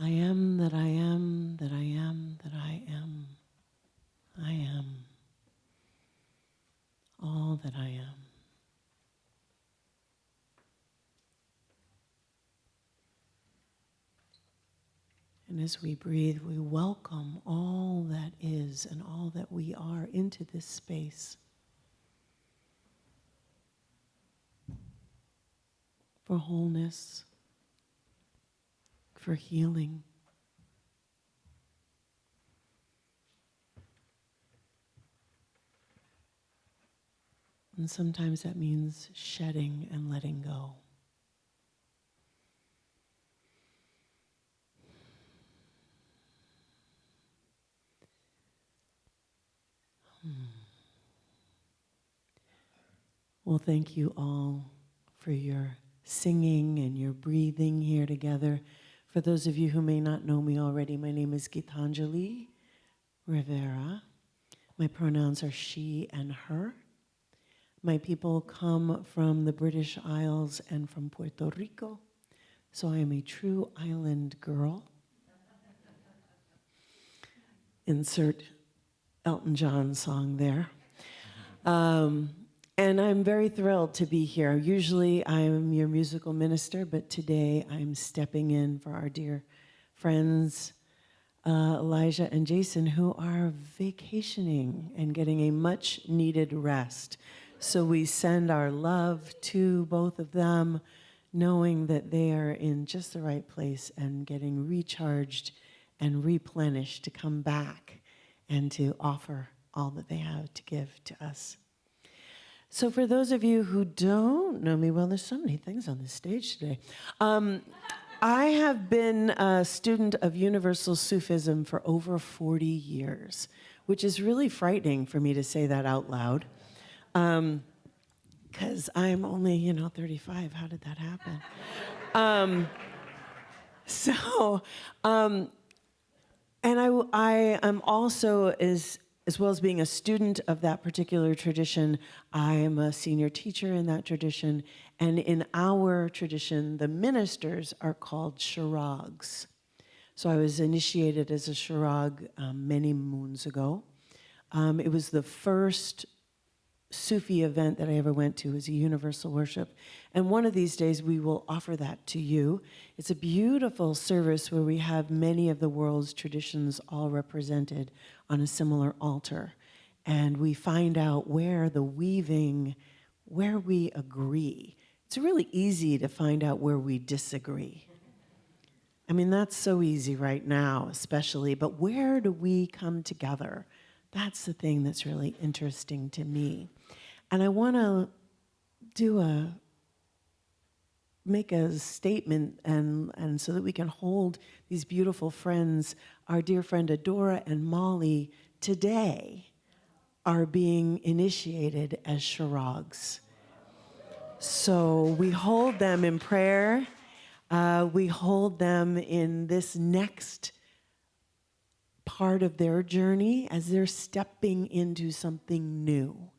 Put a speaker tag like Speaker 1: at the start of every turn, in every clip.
Speaker 1: I am that I am, that I am, that I am. I am all that I am. And as we breathe, we welcome all that is and all that we are into this space for wholeness, for healing. And sometimes that means shedding and letting go. Well, thank you all for your singing and your breathing here together. For those of you who may not know me already, my name is Gitanjali Rivera. My pronouns are she and her. My people come from the British Isles and from Puerto Rico, so I am a true island girl. Insert Elton John song there. And I'm very thrilled to be here. Usually I'm your musical minister, but today I'm stepping in for our dear friends, Elijah and Jason, who are vacationing and getting a much needed rest. So we send our love to both of them, knowing that they are in just the right place and getting recharged and replenished to come back and to offer all that they have to give to us. So for those of you who don't know me, well, there's so many things on this stage today. I have been a student of Universal Sufism for over 40 years, which is really frightening for me to say that out loud. Because I'm only, 35. How did that happen? And I am also, as well as being a student of that particular tradition, I am a senior teacher in that tradition. And in our tradition, the ministers are called shirags. So I was initiated as a shirag many moons ago. It was the first Sufi event that I ever went to. Was a universal worship. And one of these days we will offer that to you. It's a beautiful service where we have many of the world's traditions all represented on a similar altar. And we find out where we agree. It's really easy to find out where we disagree. I mean, that's so easy right now, especially, but where do we come together? That's the thing that's really interesting to me. And I want to make a statement and so that we can hold these beautiful friends, our dear friend Adora and Molly today are being initiated as shirags. So we hold them in prayer. We hold them in this next part of their journey as they're stepping into something new.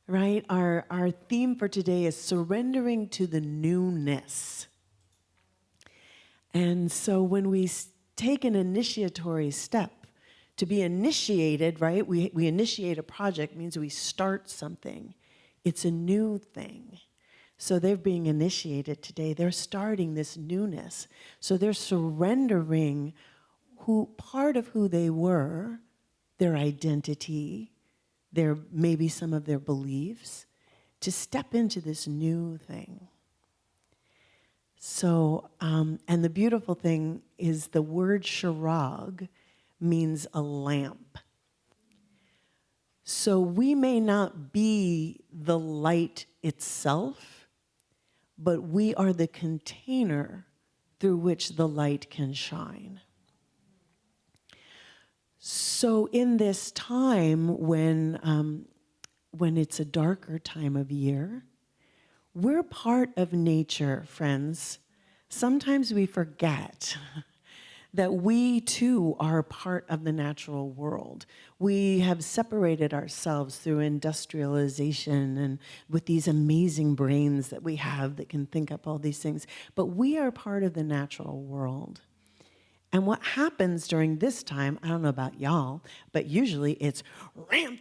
Speaker 1: Right? Our theme for today is surrendering to the newness. And so when we take an initiatory step, to be initiated, right? We initiate a project means we start something. It's a new thing. So they're being initiated today. They're starting this newness. So they're surrendering part of who they were, their identity, maybe some of their beliefs, to step into this new thing. So, and the beautiful thing is the word shirag means a lamp. So we may not be the light itself, but we are the container through which the light can shine. So in this time when it's a darker time of year, we're part of nature, friends. Sometimes we forget that we too are part of the natural world. We have separated ourselves through industrialization and with these amazing brains that we have that can think up all these things, but we are part of the natural world. And what happens during this time, I don't know about y'all, but usually it's ramp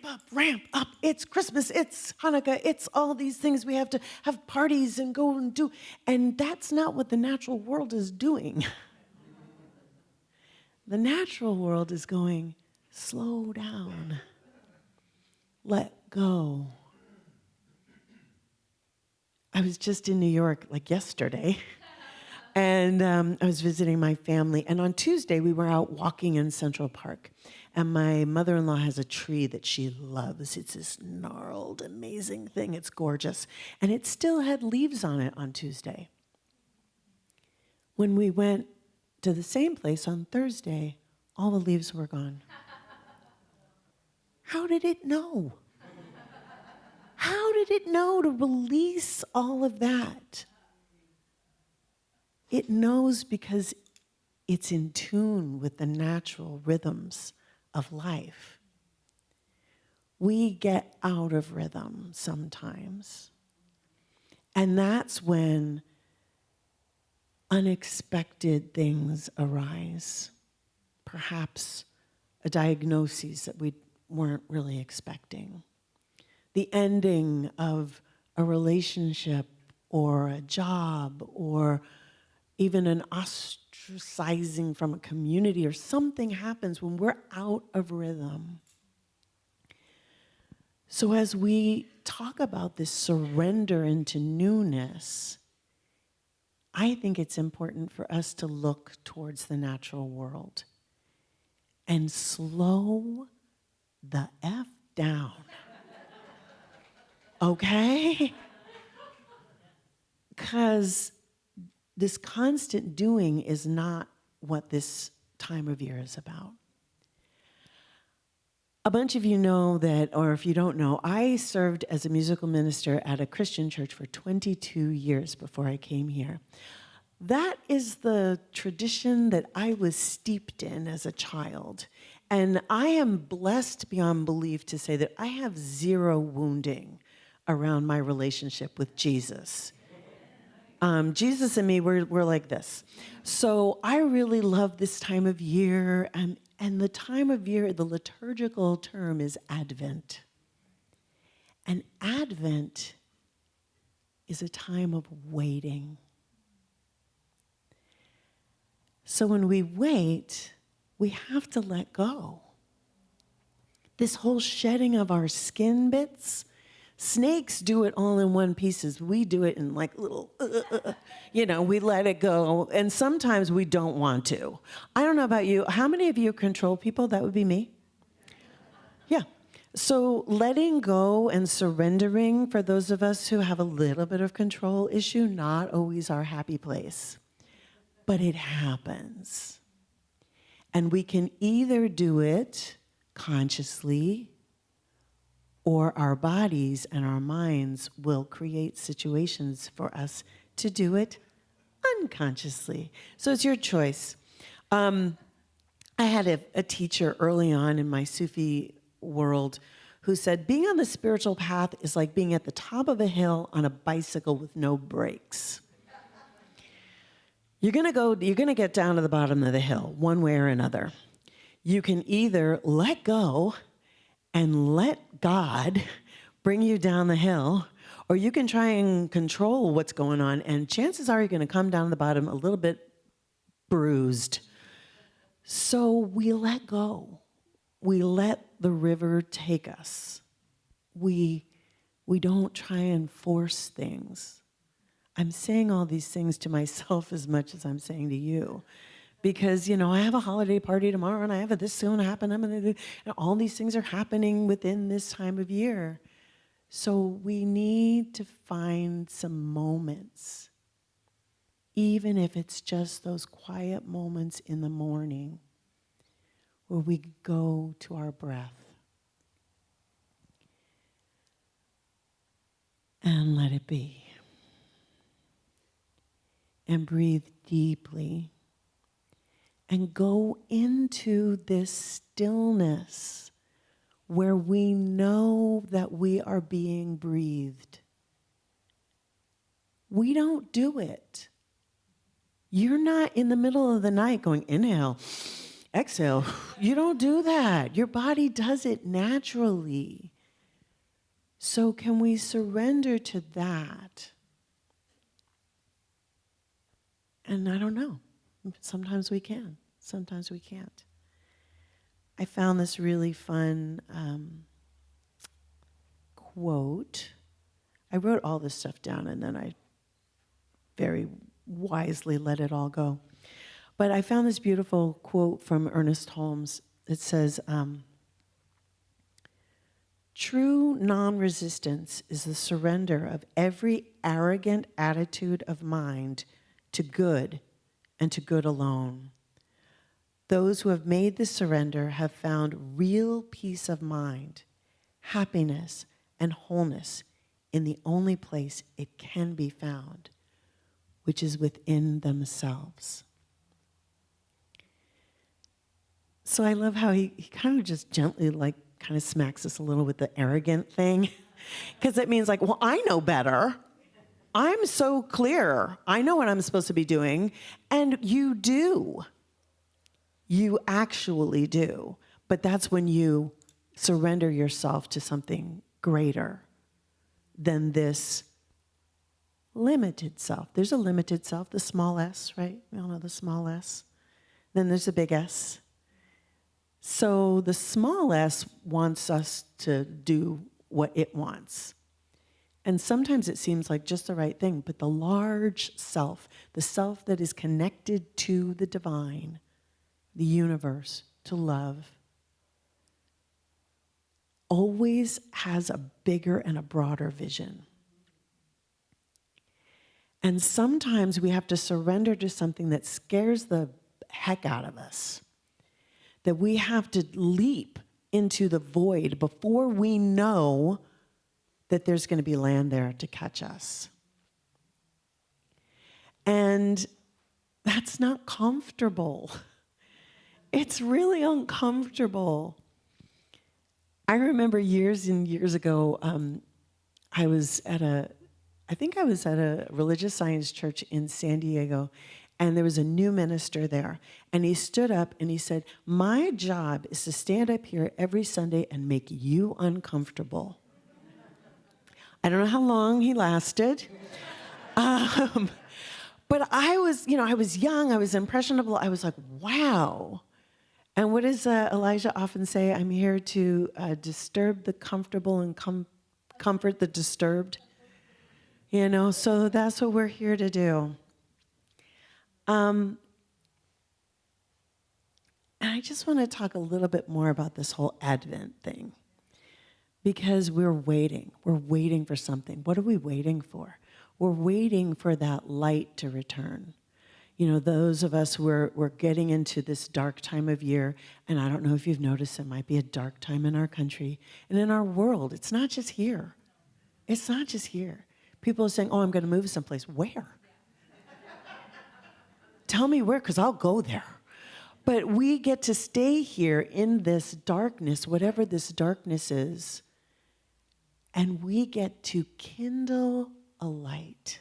Speaker 1: up, it's Christmas, it's Hanukkah, it's all these things we have to have parties and go and do. And that's not what the natural world is doing. The natural world is going, slow down, let go. I was just in New York like yesterday, and I was visiting my family. And on Tuesday, we were out walking in Central Park. And my mother-in-law has a tree that she loves. It's this gnarled, amazing thing. It's gorgeous. And it still had leaves on it on Tuesday. When we went to the same place on Thursday, all the leaves were gone. How did it know? How did it know to release all of that? It knows because it's in tune with the natural rhythms of life. We get out of rhythm sometimes. And that's when unexpected things arise. Perhaps a diagnosis that we weren't really expecting. The ending of a relationship or a job or even an ostracizing from a community, or something happens when we're out of rhythm. So as we talk about this surrender into newness, I think it's important for us to look towards the natural world and slow the F down. Okay? Because this constant doing is not what this time of year is about. A bunch of you know that, or if you don't know, I served as a musical minister at a Christian church for 22 years before I came here. That is the tradition that I was steeped in as a child. And I am blessed beyond belief to say that I have zero wounding around my relationship with Jesus. Jesus and me, we're like this. So I really love this time of year. And the time of year, the liturgical term is Advent. And Advent is a time of waiting. So when we wait, we have to let go. This whole shedding of our skin bits, snakes do it all in one pieces. We do it in like little, we let it go. And sometimes we don't want to. I don't know about you. How many of you control people? That would be me. Yeah. So letting go and surrendering, for those of us who have a little bit of control issue, not always our happy place. But it happens. And we can either do it consciously, or our bodies and our minds will create situations for us to do it unconsciously. So it's your choice. I had a teacher early on in my Sufi world who said, being on the spiritual path is like being at the top of a hill on a bicycle with no brakes. You're gonna get down to the bottom of the hill, one way or another. You can either let go and let God bring you down the hill, or you can try and control what's going on, and chances are you're gonna come down to the bottom a little bit bruised. So we let go. We let the river take us. We don't try and force things. I'm saying all these things to myself as much as I'm saying to you. Because, I have a holiday party tomorrow, and I have this soon happen. And all these things are happening within this time of year. So we need to find some moments, even if it's just those quiet moments in the morning where we go to our breath and let it be. And breathe deeply. And go into this stillness where we know that we are being breathed. We don't do it. You're not in the middle of the night going, inhale, exhale. You don't do that. Your body does it naturally. So can we surrender to that? And I don't know. Sometimes we can. Sometimes we can't. I found this really fun quote. I wrote all this stuff down and then I very wisely let it all go. But I found this beautiful quote from Ernest Holmes. It says, true non-resistance is the surrender of every arrogant attitude of mind to good and to good alone. Those who have made this surrender have found real peace of mind, happiness, and wholeness in the only place it can be found, which is within themselves. So I love how he kind of just gently kind of smacks us a little with the arrogant thing, because it means well, I know better. I'm so clear. I know what I'm supposed to be doing, and you do. You actually do. But that's when you surrender yourself to something greater than this limited self. There's a limited self, the small s, right? We all know the small s. Then there's a big S. So the small s wants us to do what it wants. And sometimes it seems like just the right thing, but the large self, the self that is connected to the divine, the universe, to love, always has a bigger and a broader vision. And sometimes we have to surrender to something that scares the heck out of us, that we have to leap into the void before we know that there's going to be land there to catch us. And that's not comfortable. It's really uncomfortable. I remember years and years ago, I was at a religious science church in San Diego, and there was a new minister there. And he stood up and he said, my job is to stand up here every Sunday and make you uncomfortable. I don't know how long he lasted. But I was young, I was impressionable. I was like, wow. And what does Elijah often say? I'm here to disturb the comfortable and comfort the disturbed. So that's what we're here to do. And I just want to talk a little bit more about this whole Advent thing. Because we're waiting. We're waiting for something. What are we waiting for? We're waiting for that light to return. Those of us we're getting into this dark time of year, and I don't know if you've noticed, it might be a dark time in our country and in our world. It's not just here. It's not just here. People are saying, oh, I'm going to move someplace. Where? Tell me where, because I'll go there. But we get to stay here in this darkness, whatever this darkness is, and we get to kindle a light.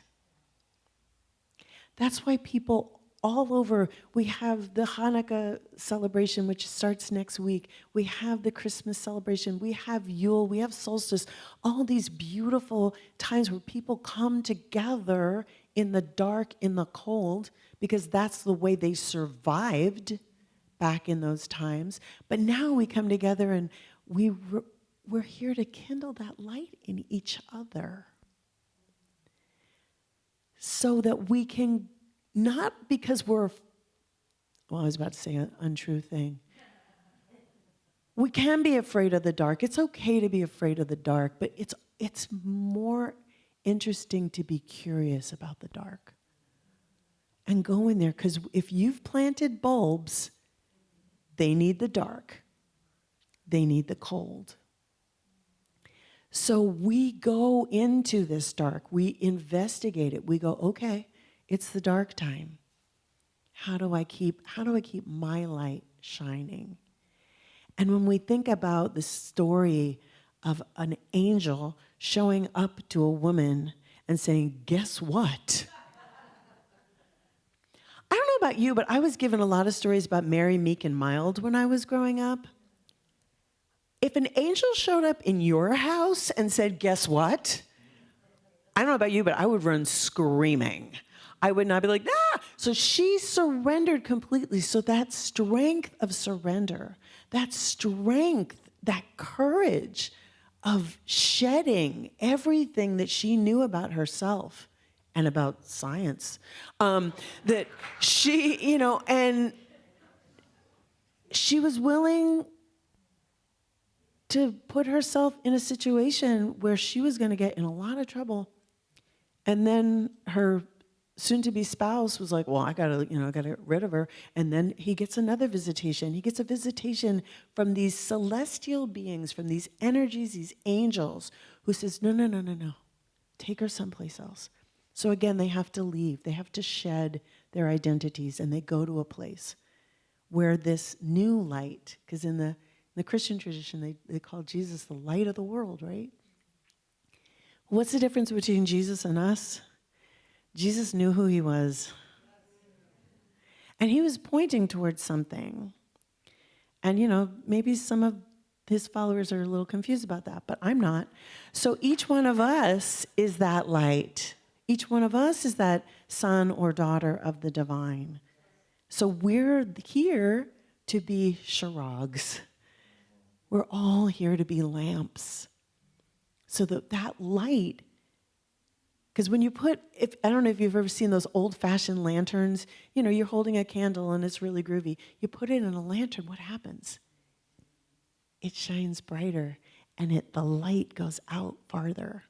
Speaker 1: That's why people all over, we have the Hanukkah celebration, which starts next week. We have the Christmas celebration. We have Yule. We have solstice. All these beautiful times where people come together in the dark, in the cold, because that's the way they survived back in those times. But now we come together and we're here to kindle that light in each other so that we can, not because I was about to say an untrue thing. We can be afraid of the dark. It's okay to be afraid of the dark, but it's more interesting to be curious about the dark and go in there, because if you've planted bulbs, they need the dark. They need the cold. So we go into this dark. We investigate it. We go, okay, it's the dark time. How do I keep my light shining? And when we think about the story of an angel showing up to a woman and saying, guess what? about you, but I was given a lot of stories about Mary, meek, and mild when I was growing up. If an angel showed up in your house and said, guess what? I don't know about you, but I would run screaming. I would not be like, ah! So she surrendered completely. So that strength of surrender, that strength, that courage of shedding everything that she knew about herself and about science, that she, and she was willing to put herself in a situation where she was going to get in a lot of trouble. And then her soon-to-be spouse was like, well, I gotta get rid of her. And then he gets another visitation. He gets a visitation from these celestial beings, from these energies, these angels, who says, no. Take her someplace else. So again, they have to leave. They have to shed their identities, and they go to a place where this new light, because in the Christian tradition, they call Jesus the light of the world, right? What's the difference between Jesus and us? Jesus knew who he was. And he was pointing towards something. And, maybe some of his followers are a little confused about that, but I'm not. So each one of us is that light. Each one of us is that son or daughter of the divine. So we're here to be sharags. We're all here to be lamps. So that light, because when you I don't know if you've ever seen those old-fashioned lanterns, you're holding a candle and it's really groovy. You put it in a lantern, what happens? It shines brighter and the light goes out farther.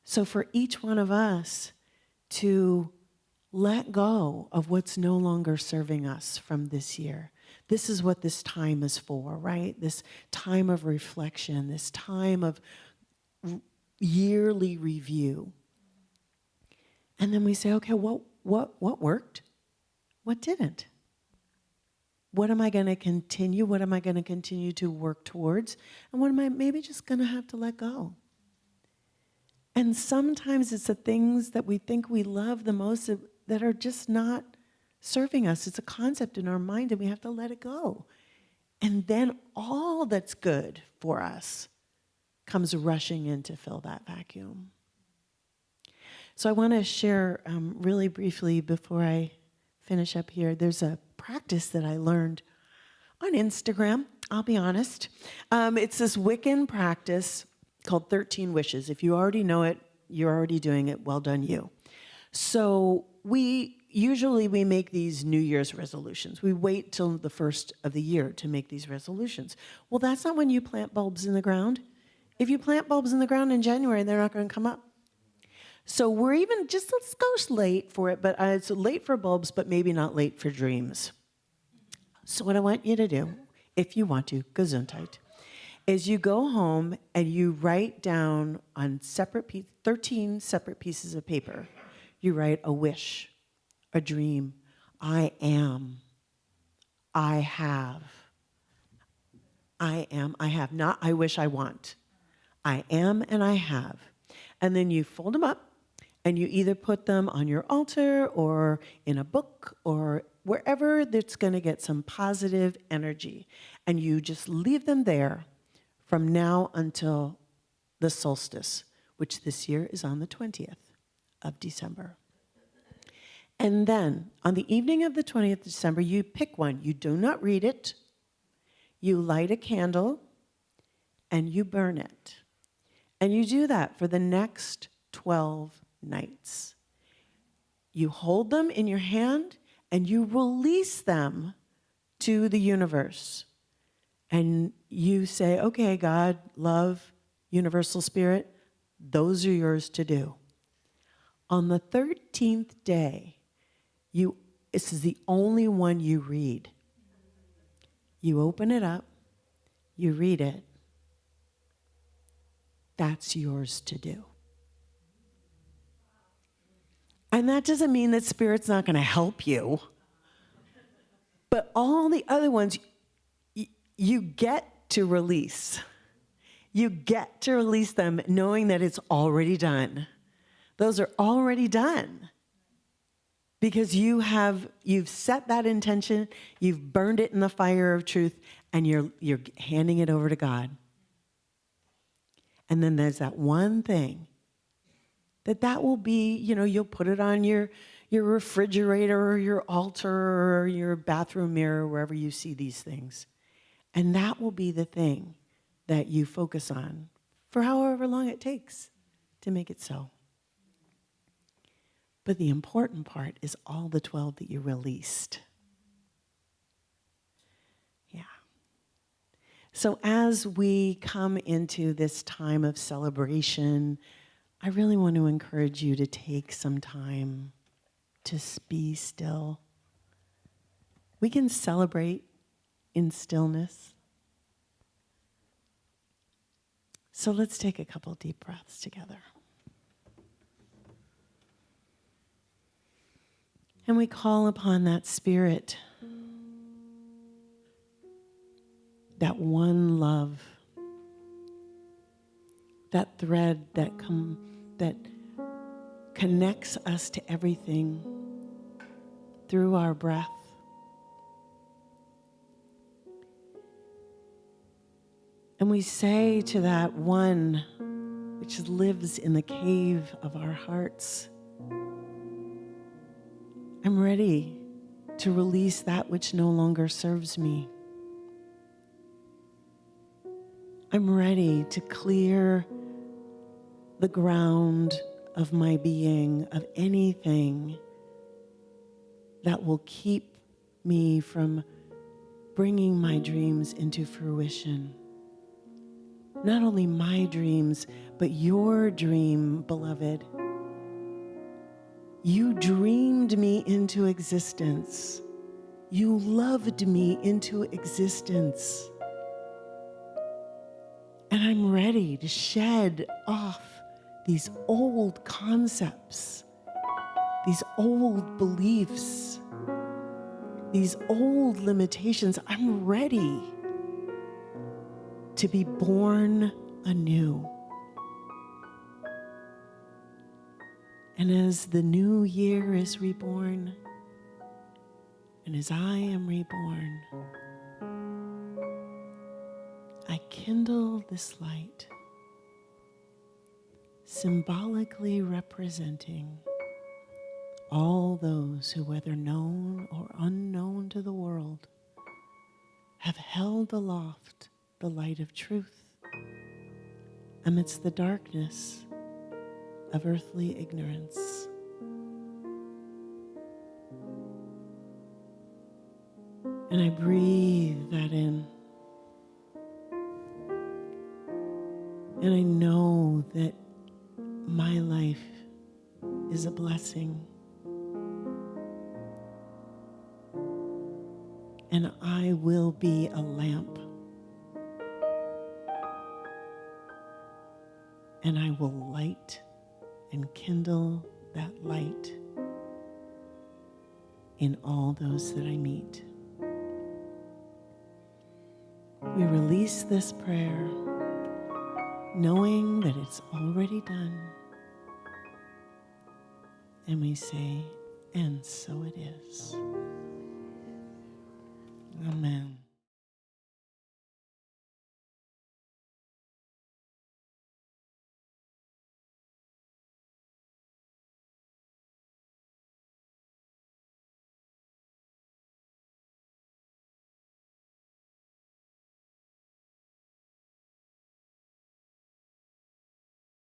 Speaker 1: So for each one of us to let go of what's no longer serving us from this year. This is what this time is for, right? This time of reflection, this time of yearly review. And then we say, okay, what worked? What didn't? What am I going to continue? What am I going to continue to work towards? And what am I maybe just going to have to let go? And sometimes it's the things that we think we love the most that are just not serving us. It's a concept in our mind, and we have to let it go. And then all that's good for us comes rushing in to fill that vacuum. So I want to share really briefly before I finish up here. There's a practice that I learned on Instagram, I'll be honest. It's this Wiccan practice called 13 Wishes. If you already know it, you're already doing it. Well done, you. So we make these New Year's resolutions. We wait till the first of the year to make these resolutions. Well, that's not when you plant bulbs in the ground. If you plant bulbs in the ground in January, they're not going to come up. So we're let's go late for it, but it's late for bulbs, but maybe not late for dreams. So what I want you to do, if you want to, gesundheit, is you go home and you write down on 13 separate pieces of paper. You write a wish, a dream, I am, I have. I am, I have, not I wish, I want. I am and I have. And then you fold them up and you either put them on your altar or in a book or wherever that's going to get some positive energy. And you just leave them there from now until the solstice, which this year is on the 20th of December. And then on the evening of the 20th of December, you pick one. You do not read it. You light a candle and you burn it. And you do that for the next 12 nights. You hold them in your hand and you release them to the universe. And you say, okay, God, love, universal spirit, those are yours to do. On the 13th day, this is the only one you read. You open it up, you read it. That's yours to do. And that doesn't mean that Spirit's not going to help you. But all the other ones, you get to release. You get to release them knowing that it's already done. Those are already done. Because you've set that intention, you've burned it in the fire of truth, and you're handing it over to God. And then there's that one thing that will be, you'll put it on your refrigerator or your altar or your bathroom mirror, wherever you see these things. And that will be the thing that you focus on for however long it takes to make it so. But the important part is all the 12 that you released. Yeah. So as we come into this time of celebration, I really want to encourage you to take some time to be still. We can celebrate in stillness. So let's take a couple deep breaths together. And we call upon that spirit, that one love, that thread that connects us to everything through our breath. And we say to that one which lives in the cave of our hearts, I'm ready to release that which no longer serves me. I'm ready to clear the ground of my being of anything that will keep me from bringing my dreams into fruition. Not only my dreams, but your dream, beloved. You dreamed me into existence. You loved me into existence. And I'm ready to shed off these old concepts, these old beliefs, these old limitations. I'm ready to be born anew. And as the new year is reborn, and as I am reborn, I kindle this light, symbolically representing all those who, whether known or unknown to the world, have held aloft the light of truth amidst the darkness of earthly ignorance. And I breathe that in. And I know that my life is a blessing. And I will be a lamp. And I will light and kindle that light in all those that I meet. We release this prayer knowing that it's already done. And we say, and so it is. Amen.